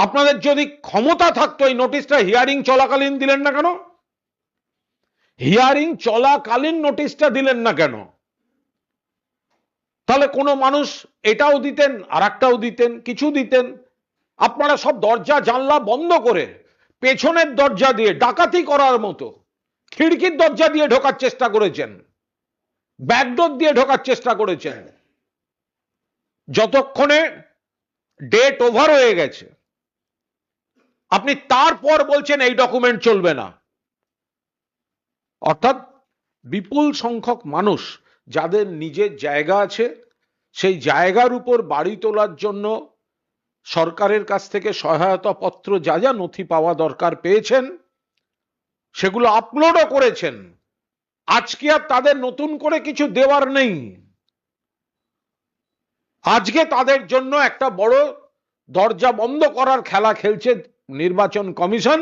আপনাদের যদি ক্ষমতা থাকতো এই নোটিশটা হিয়ারিং চলাকালীন দিলেন না কেন? হিয়ারিং চলাকালীন নোটিশটা দিলেন না কেন? তাহলে কোনো মানুষ এটাও দিতেন আর একটাও দিতেন, কিছু দিতেন। আপনারা সব দরজা জানলা বন্ধ করে পেছনের দরজা দিয়ে ডাকাতি করার মতো খিড়কির দরজা দিয়ে ঢোকার চেষ্টা করেছেন, ব্যাকডোর দিয়ে ঢোকার চেষ্টা করেছেন। যতক্ষণে ডেট ওভার হয়ে গেছে আপনি তারপর বলছেন এই ডকুমেন্ট চলবে না। অর্থাৎ বিপুল সংখ্যক মানুষ যাদের নিজের জায়গা আছে, সেই জায়গার উপর বাড়ি তোলার জন্য সরকারের কাছ থেকে সহায়তা পত্র যা যা নথি পাওয়া দরকার পেয়েছেন, সেগুলো আপলোডও করেছেন। আজকে আর তাদের নতুন করে কিছু দেওয়ার নেই। আজকে তাদের জন্য একটা বড় দরজা বন্ধ করার খেলা খেলছে নির্বাচন কমিশন।